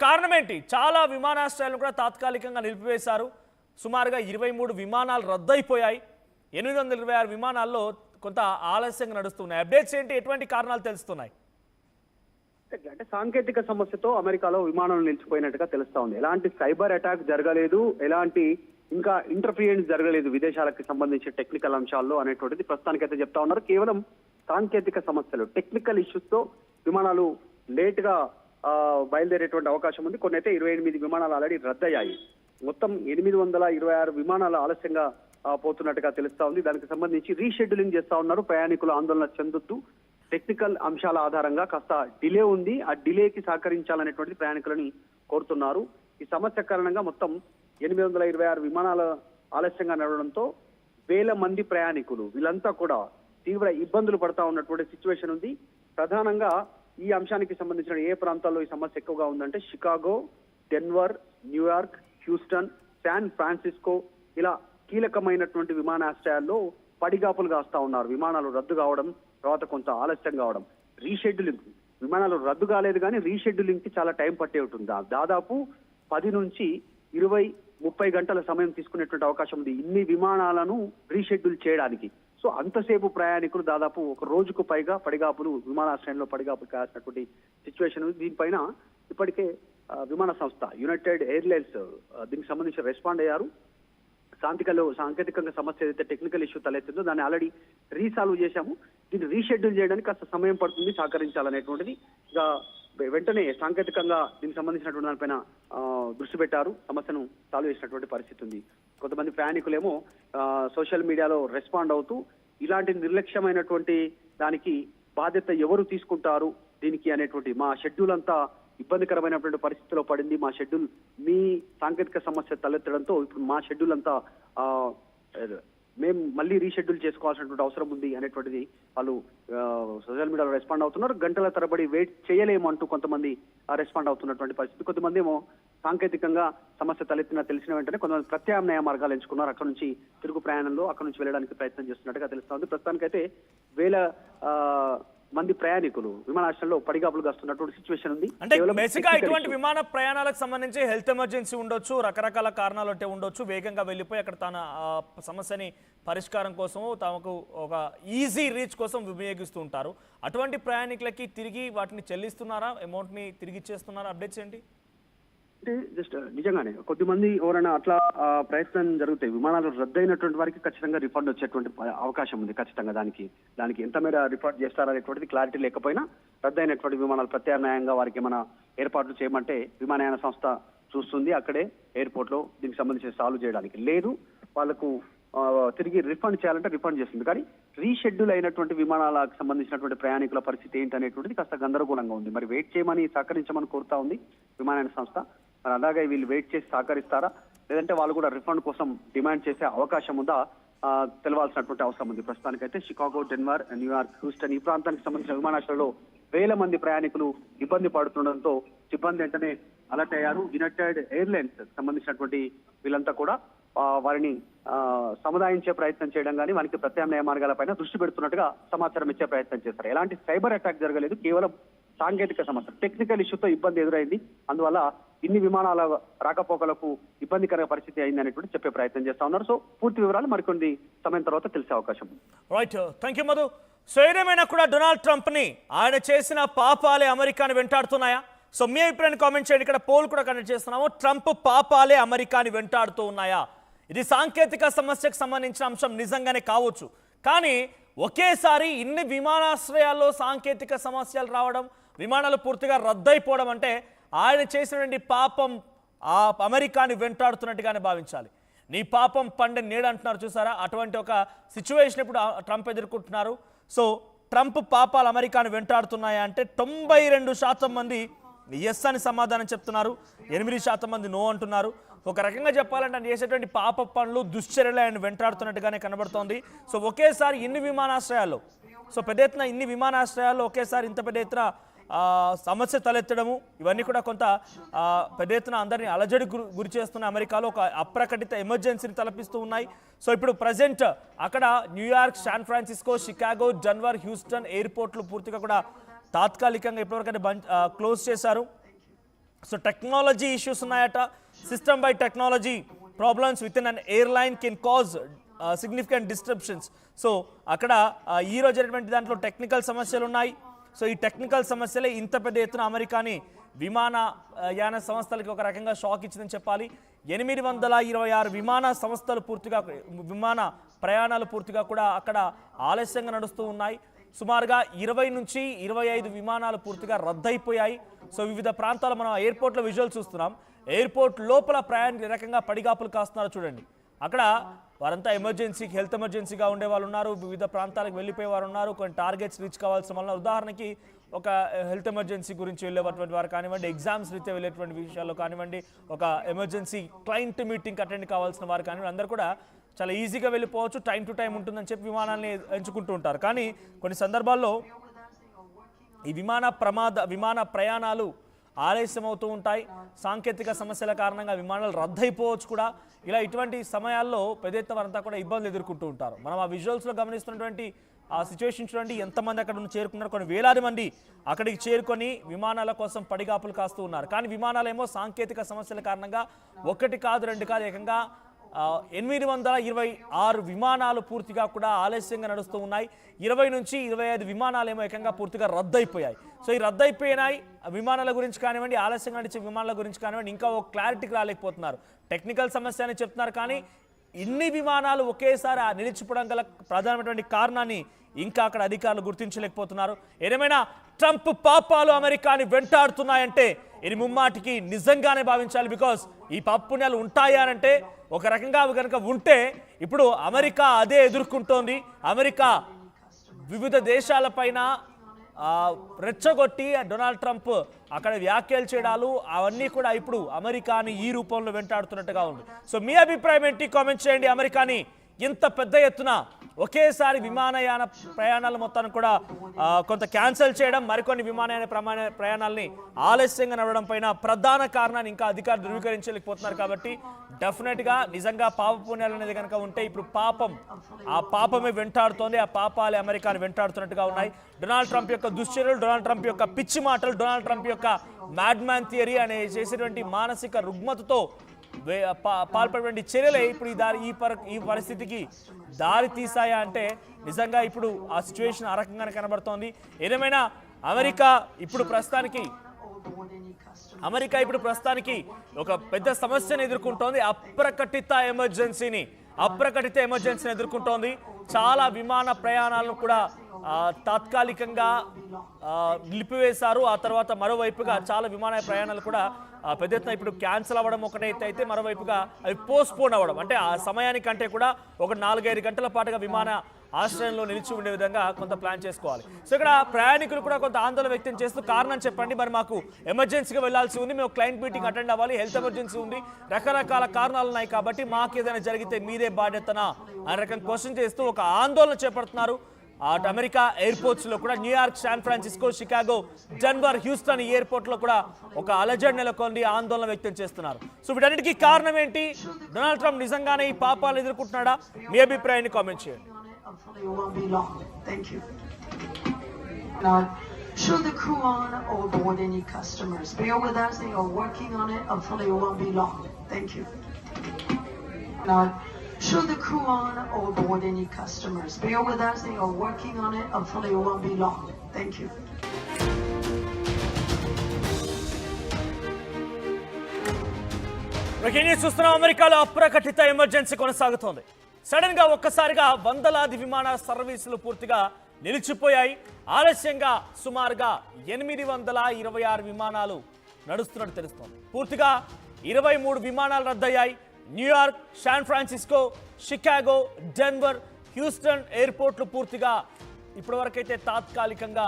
కారణం ఏంటి? చాలా విమానాశ్రయాలను కూడా తాత్కాలికంగా నిలిపివేశారు. సుమారుగా 23 విమానాలు రద్దయిపోయాయి. 826 విమానాల్లో కొంత ఆలస్యంగా నడుస్తున్నాయి. అప్డేట్స్ ఏంటి? ఎటువంటి కారణాలు తెలుస్తున్నాయి? అంటే సాంకేతిక సమస్యతో అమెరికాలో విమానాలు నిలిచిపోయినట్టుగా తెలుస్తా ఉంది. ఎలాంటి సైబర్ అటాక్ జరగలేదు, ఎలాంటి ఇంకా ఇంటర్ఫియరెన్స్ జరగలేదు విదేశాలకు సంబంధించిన టెక్నికల్ అంశాల్లో అనేటువంటిది ప్రస్తుతానికైతే చెప్తా ఉన్నారు. కేవలం సాంకేతిక సమస్యలు, టెక్నికల్ ఇష్యూస్ తో విమానాలు లేట్ గా బయలుదేరేటువంటి అవకాశం ఉంది. కొన్ని అయితే 28 విమానాలు ఆల్రెడీ రద్దయ్యాయి. మొత్తం 826 విమానాలు ఆలస్యంగా పోతున్నట్టుగా తెలుస్తా ఉంది. దానికి సంబంధించి రీషెడ్యూలింగ్ చేస్తా ఉన్నారు. ప్రయాణికులు ఆందోళన చెందొద్దు, టెక్నికల్ అంశాల ఆధారంగా కాస్త డిలే ఉంది, ఆ డిలేకి సహకరించాలనేటువంటి ప్రయాణికులని కోరుతున్నారు. ఈ సమస్య కారణంగా మొత్తం 826 విమానాల ఆలస్యంగా నడవడంతో వేల మంది ప్రయాణికులు వీళ్ళంతా కూడా తీవ్ర ఇబ్బందులు పడతా ఉన్నటువంటి సిచ్యువేషన్ ఉంది. ప్రధానంగా ఈ అంశానికి సంబంధించిన ఏ ప్రాంతాల్లో ఈ సమస్య ఎక్కువగా ఉందంటే Chicago, Denver, New York, Houston, San Francisco ఇలా కీలకమైనటువంటి విమానాశ్రయాల్లో పడిగాపులు కాస్తా ఉన్నారు. విమానాలు రద్దు కావడం, తర్వాత కొంత ఆలస్యం కావడం, రీషెడ్యూలింగ్. విమానాలు రద్దు కాలేదు కానీ రీషెడ్యూలింగ్ కి చాలా టైం పట్టే ఉంటుంది. దాదాపు 10 నుంచి 20-30 గంటల సమయం తీసుకునేటువంటి అవకాశం ఉంది ఇన్ని విమానాలను రీషెడ్యూల్ చేయడానికి. సో అంతసేపు ప్రయాణికులు దాదాపు ఒక రోజుకు పైగా పడిగాపులు విమానాశ్రయంలో పడిగాపులు కాల్సినటువంటి సిచ్యువేషన్ ఉంది. దీనిపైన ఇప్పటికే విమాన సంస్థ యునైటెడ్ ఎయిర్లైన్స్ దీనికి సంబంధించి రెస్పాండ్ అయ్యారు. సాంకేతికంగా సమస్య ఏదైతే టెక్నికల్ ఇష్యూ తలెత్తిందో దాన్ని ఆల్రెడీ రీసాల్వ్ చేశాము, దీన్ని రీషెడ్యూల్ చేయడానికి కాస్త సమయం పడుతుంది, సహకరించాలనేటువంటిది ఇక వెంటనే సాంకేతికంగా దీనికి సంబంధించినటువంటి దానిపైన దృష్టి పెట్టారు, సమస్యను సాల్వ్ చేసినటువంటి పరిస్థితి ఉంది. కొంతమంది ప్రయాణికులేమో సోషల్ మీడియాలో రెస్పాండ్ అవుతూ ఇలాంటి నిర్లక్ష్యమైనటువంటి దానికి బాధ్యత ఎవరు తీసుకుంటారు దీనికి అనేటువంటి, మా షెడ్యూల్ అంతా ఇబ్బందికరమైనటువంటి పరిస్థితిలో పడింది, మా షెడ్యూల్ మీ సాంకేతిక సమస్య తలెత్తడంతో ఇప్పుడు మా షెడ్యూల్ అంతా మేము మళ్ళీ రీషెడ్యూల్ చేసుకోవాల్సినటువంటి అవసరం ఉంది అనేటువంటిది వాళ్ళు సోషల్ మీడియాలో రెస్పాండ్ అవుతున్నారు. గంటల తరబడి వెయిట్ చేయలేమంటూ కొంతమంది రెస్పాండ్ అవుతున్నటువంటి పరిస్థితి. కొంతమంది ఏమో సాంకేతికంగా సమస్య తెలిసిన వెంటనే కొంతమంది ప్రత్యామ్నాయ మార్గాలు ఎంచుకున్నారు. అక్కడ నుంచి తిరుగు ప్రయాణంలో అక్కడ నుంచి వెళ్ళడానికి ప్రయత్నం చేస్తున్నట్టుగా తెలుస్తా ఉంది. ప్రస్తుతానికైతే వేల మంది ప్రయాణికులు విమానాశ్రయంలో పడిగాపులు కాస్తున్నటువంటి సిచ్యువేషన్ ఉంది. అంటే బేసిక్గా ఇటువంటి విమాన ప్రయాణాలకు సంబంధించి హెల్త్ ఎమర్జెన్సీ ఉండొచ్చు, రకరకాల కారణాలు అంటే ఉండొచ్చు, వేగంగా వెళ్ళిపోయి అక్కడ తన సమస్యని పరిష్కారం కోసం తమకు ఒక ఈజీ రీచ్ కోసం వినియోగిస్తూ ఉంటారు. అటువంటి ప్రయాణికులకి తిరిగి వాటిని చెల్లిస్తున్నారా, అమౌంట్ని తిరిగి ఇచ్చేస్తున్నారా? అప్డేట్స్ ఏంటి? అంటే జస్ట్ నిజంగానే కొద్దిమంది ఎవరైనా అట్లా ప్రయత్నం జరుగుతాయి. విమానాలు రద్దయినటువంటి వారికి ఖచ్చితంగా రిఫండ్ వచ్చేటువంటి అవకాశం ఉంది. ఖచ్చితంగా దానికి ఎంత మేర రిఫండ్ చేస్తారనేటువంటిది క్లారిటీ లేకపోయినా రద్దయినటువంటి విమానాలు ప్రత్యామ్నాయంగా వారికి ఏమైనా ఏర్పాట్లు చేయమంటే విమానయాన సంస్థ చూస్తుంది. అక్కడే ఎయిర్పోర్ట్ లో దీనికి సంబంధించి సాల్వ్ చేయడానికి లేదు, వాళ్ళకు తిరిగి రిఫండ్ చేయాలంటే రిఫండ్ చేస్తుంది. కానీ రీషెడ్యూల్ అయినటువంటి విమానాలకు సంబంధించినటువంటి ప్రయాణికుల పరిస్థితి ఏంటి అనేటువంటిది కాస్త గందరగోళంగా ఉంది. మరి వెయిట్ చేయమని సహకరించమని కోరుతా ఉంది విమానయాన సంస్థ. మరి అలాగే వీళ్ళు వెయిట్ చేసి సహకరిస్తారా, లేదంటే వాళ్ళు కూడా రిఫండ్ కోసం డిమాండ్ చేసే అవకాశం ఉందా తెలవాల్సినటువంటి అవసరం ఉంది. ప్రస్తుతానికైతే షికాగో, డెన్వర్, న్యూయార్క్, హ్యూస్టన్ ఈ ప్రాంతానికి సంబంధించిన విమానాశ్రయంలో వేల మంది ప్రయాణికులు ఇబ్బంది పడుతుండడంతో సిబ్బంది వెంటనే అలర్ట్ అయ్యారు. యునైటెడ్ ఎయిర్లైన్స్ సంబంధించినటువంటి వీళ్ళంతా కూడా వారిని సముదాయించే ప్రయత్నం చేయడం కానీ వారికి ప్రత్యామ్నాయ మార్గాలపైన దృష్టి పెడుతున్నట్టుగా సమాచారం ఇచ్చే ప్రయత్నం చేస్తారు. ఎలాంటి సైబర్ అటాక్ జరగలేదు, కేవలం సాంకేతిక సమస్య టెక్నికల్ ఇష్యూతో ఇబ్బంది ఎదురైంది. అందువల్ల ఇన్ని విమానాల రాకపోకలకు ఇబ్బందికర పరిస్థితి అయింది అనేటువంటి చెప్పే ప్రయత్నం చేస్తా ఉన్నారు. సో పూర్తి వివరాలు మరికొన్ని సమయం తర్వాత తెలిసే అవకాశం ఉంది. Right, thank you Madhu. So ఏదేమైనా కూడా డొనాల్డ్ ట్రంప్ ని ఆయన చేసిన పాపాలే అమెరికాని వెంటాడుతున్నాయా? సో మీ అభిప్రాయాన్ని కామెంట్ చేయండి. ఇక్కడ పోల్ కూడా కండక్ట్ చేస్తున్నాము. ట్రంప్ పాపాలే అమెరికాని వెంటాడుతూ ఉన్నాయా? ఇది సాంకేతిక సమస్యకు సంబంధించిన అంశం నిజంగానే కావచ్చు, కానీ ఒకేసారి ఇన్ని విమానాశ్రయాల్లో సాంకేతిక సమస్యలు రావడం, విమానాలు పూర్తిగా రద్దయిపోవడం అంటే ఆయన చేసినటువంటి పాపం ఆ అమెరికాని వెంటాడుతున్నట్టుగానే భావించాలి. నీ పాపం పండే నీడ అంటున్నారు చూసారా, అటువంటి ఒక సిచ్యువేషన్ ఇప్పుడు ట్రంప్ ఎదుర్కొంటున్నారు. సో ట్రంప్ పాపాలు అమెరికాని వెంటాడుతున్నాయా అంటే 92% మంది ఎస్ అని సమాధానం చెప్తున్నారు, 8% మంది నో అంటున్నారు. ఒక రకంగా చెప్పాలంటే ఆయన చేసేటువంటి పాప పనులు, దుశ్చర్యలు ఆయన వెంటాడుతున్నట్టుగానే కనబడుతోంది. సో ఒకేసారి ఇన్ని విమానాశ్రయాల్లో, సో పెద్ద ఎత్తున ఇన్ని విమానాశ్రయాల్లో ఒకేసారి ఇంత పెద్ద ఎత్తున సమస్య తలెత్తడము, ఇవన్నీ కూడా కొంత పెద్ద ఎత్తున అందరినీ అలజడి గురి చేస్తున్న అమెరికాలో ఒక అప్రకటిత ఎమర్జెన్సీని తలపిస్తూ ఉన్నాయి. సో ఇప్పుడు ప్రజెంట్ అక్కడ New York, San Francisco, Chicago, Denver, Houston ఎయిర్పోర్ట్లు పూర్తిగా కూడా తాత్కాలికంగా ఇప్పటివరకైతే క్లోజ్ చేశారు. సో టెక్నాలజీ ఇష్యూస్ ఉన్నాయట. System by technology problems with in an airline can cause significant disturbance. So అక్కడ ఈ రోజు జరిగినటువంటి దాంట్లో టెక్నికల్ సమస్యలు ఉన్నాయి. సో ఈ టెక్నికల్ సమస్యలే ఇంత పెద్ద ఎత్తున అమెరికాని విమానయాన సంస్థలకి ఒక రకంగా షాక్ ఇచ్చిందని చెప్పాలి. 826 విమాన సంస్థలు పూర్తిగా, విమాన ప్రయాణాలు పూర్తిగా కూడా అక్కడ ఆలస్యంగా నడుస్తూ ఉన్నాయి. సుమారుగా 20 నుంచి 25 విమానాలు పూర్తిగా రద్దయిపోయాయి. సో వివిధ ప్రాంతాలు మనం ఎయిర్పోర్ట్లో విజువల్ చూస్తున్నాం. ఎయిర్పోర్ట్ లోపల ప్రయాణికులు ఏ రకంగా పడిగాపులు కాస్తున్నారు చూడండి. అక్కడ వారంతా ఎమర్జెన్సీకి, హెల్త్ ఎమర్జెన్సీగా ఉండే వాళ్ళు ఉన్నారు, వివిధ ప్రాంతాలకు వెళ్ళిపోయే వారు ఉన్నారు, కొన్ని టార్గెట్స్ రీచ్ కావాల్సిన వల్ల, ఉదాహరణకి ఒక హెల్త్ ఎమర్జెన్సీ గురించి వెళ్ళేటువంటి వారు కానివ్వండి, ఎగ్జామ్స్ రీత్యా వెళ్ళేటువంటి విషయాల్లో కానివ్వండి, ఒక ఎమర్జెన్సీ క్లయింట్ మీటింగ్ అటెండ్ కావాల్సిన వారు కానివ్వండి, అందరూ కూడా చాలా ఈజీగా వెళ్ళిపోవచ్చు, టైం టు టైం ఉంటుందని చెప్పి విమానాన్ని ఎంచుకుంటూ ఉంటారు. కానీ కొన్ని సందర్భాల్లో ఈ విమాన ప్రయాణాలు ఆలస్యం అవుతూ ఉంటాయి. సాంకేతిక సమస్యల కారణంగా విమానాలు రద్దయిపోవచ్చు కూడా. ఇలా ఇటువంటి సమయాల్లో పెద్ద ఎత్తున వారంతా కూడా ఇబ్బందులు ఎదుర్కొంటూ ఉంటారు. మనం ఆ విజువల్స్లో గమనిస్తున్నటువంటి ఆ సిచ్యువేషన్ చూడండి, ఎంతమంది అక్కడ చేరుకున్నారు. కొన్ని వేలాది మంది అక్కడికి చేరుకొని విమానాల కోసం పడిగాపులు కాస్తూ ఉన్నారు. కానీ విమానాలేమో సాంకేతిక సమస్యల కారణంగా ఒకటి కాదు, రెండు కాదు, ఏకంగా 826 విమానాలు పూర్తిగా కూడా ఆలస్యంగా నడుస్తూ ఉన్నాయి. 20 నుంచి 25 విమానాలు ఏమో ఏకంగా పూర్తిగా రద్దయిపోయాయి. సో ఈ రద్దయిపోయినాయి విమానాల గురించి కానివ్వండి, ఆలస్యంగా నడిచే విమానాల గురించి కానివ్వండి, ఇంకా ఒక క్లారిటీకి రాలేకపోతున్నారు. టెక్నికల్ సమస్య అని చెప్తున్నారు, కానీ ఇన్ని విమానాలు ఒకేసారి నిలిచిపోవడం గల ప్రధానమైనటువంటి కారణాన్ని ఇంకా అక్కడ అధికారులు గుర్తించలేకపోతున్నారు. ఏదేమైనా ట్రంప్ పాపాలు అమెరికాని వెంటాడుతున్నాయంటే ఇది ముమ్మాటికి నిజంగానే భావించాలి. బికాస్ ఈ పాపుణ్యాలు ఉంటాయా అంటే ఒక రకంగా అవి కనుక ఉంటే ఇప్పుడు అమెరికా అదే ఎదుర్కొంటోంది. అమెరికా వివిధ దేశాలపైన రెచ్చగొట్టి డొనాల్డ్ ట్రంప్ అక్కడ వ్యాఖ్యలు చేయడాలు అవన్నీ కూడా ఇప్పుడు అమెరికాని ఈ రూపంలో వెంటాడుతున్నట్టుగా ఉంది. సో మీ అభిప్రాయం ఏంటి? కామెంట్ చేయండి. అమెరికాని ఇంత పెద్ద ఎత్తున ఒకేసారి విమానయాన ప్రయాణాలు మొత్తాన్ని కూడా కొంత క్యాన్సిల్ చేయడం, మరికొన్ని విమానయాన ప్రయాణాలని ఆలస్యంగా నడవడం పైన ప్రధాన కారణాన్ని ఇంకా అధికారులు ధృవీకరించలేకపోతున్నారు. కాబట్టి డెఫినెట్గా నిజంగా పాప పుణ్యాలు అనేది కనుక ఉంటే ఇప్పుడు ఆ పాపమే వెంటాడుతోంది. ఆ పాపాలే అమెరికాని వెంటాడుతున్నట్టుగా ఉన్నాయి. డొనాల్డ్ ట్రంప్ యొక్క దుశ్చర్యలు, డొనాల్డ్ ట్రంప్ యొక్క పిచ్చి మాటలు, డొనాల్డ్ ట్రంప్ యొక్క మ్యాడ్ మ్యాన్ థియరీ అనే చేసేటువంటి మానసిక రుగ్మతతో పాల్పడేటువంటి చర్యలే ఇప్పుడు ఈ పరిస్థితికి దారి తీసాయా అంటే నిజంగా ఇప్పుడు ఆ సిచ్యువేషన్ ఆ రకంగానే కనబడుతోంది. ఏదేమైనా అమెరికా ఇప్పుడు ప్రస్తుతానికి ఒక పెద్ద సమస్యను ఎదుర్కొంటోంది. అప్రకటిత ఎమర్జెన్సీని ఎదుర్కొంటోంది. చాలా విమాన ప్రయాణాలను కూడా తాత్కాలికంగా నిలిపివేశారు. ఆ తర్వాత మరోవైపుగా చాలా విమాన ప్రయాణాలు కూడా పెద్ద ఎత్తున ఇప్పుడు క్యాన్సిల్ అవ్వడం ఒకటైతే అయితే మరోవైపుగా అవి పోస్ట్పోన్ అవ్వడం, అంటే ఆ సమయానికంటే కూడా ఒక 4-5 గంటల పాటుగా విమాన ఆశ్రయంలో నిలిచి ఉండే విధంగా కొంత ప్లాన్ చేసుకోవాలి. సో ఇక్కడ ప్రయాణికులు కూడా కొంత ఆందోళన వ్యక్తం చేస్తూ కారణం చెప్పండి, మరి మాకు ఎమర్జెన్సీగా వెళ్లాల్సి ఉంది, మేము క్లయింట్ మీటింగ్ అటెండ్ అవ్వాలి, హెల్త్ ఎమర్జెన్సీ ఉంది, రకరకాల కారణాలు ఉన్నాయి, కాబట్టి మాకు ఏదైనా జరిగితే మీదే బాధ్యతనా అనే రకం క్వశ్చన్ చేస్తూ ఒక ఆందోళన చేపడుతున్నారు. అటు అమెరికా ఎయిర్పోర్ట్స్లో కూడా New York, San Francisco, Chicago, Denver, Houston ఎయిర్పోర్ట్లో కూడా ఒక అలజడి నెలకొంది, ఆందోళన వ్యక్తం చేస్తున్నారు. సో వీటన్నిటికీ కారణం ఏంటి? డొనాల్డ్ ట్రంప్ నిజంగానే ఈ పాపాలు ఎదుర్కొంటున్నాడా? మీ అభిప్రాయాన్ని కామెంట్ చేయండి. Should the crew on or board any customers? Bear with us, they are working on it. Hopefully it won't be long. Thank you. Should the crew on or board any customers? Bear with us, they are working on it. Hopefully it won't be long. Thank you. చూస్తున్నాం, అమెరికాలో అప్రకటిత emergency కొనసాగుతోంది. Sudden గా ఒక్కసారిగా వందలాది విమాన సర్వీసులు పూర్తిగా నిలిచిపోయాయి. ఆలస్యంగా సుమారుగా 826 విమానాలు నడుస్తున్నట్టు తెలుస్తోంది. పూర్తిగా 23 విమానాలు రద్దయ్యాయి. New York, San Francisco, Chicago, Denver, Houston ఎయిర్పోర్ట్లు పూర్తిగా ఇప్పటివరకైతే తాత్కాలికంగా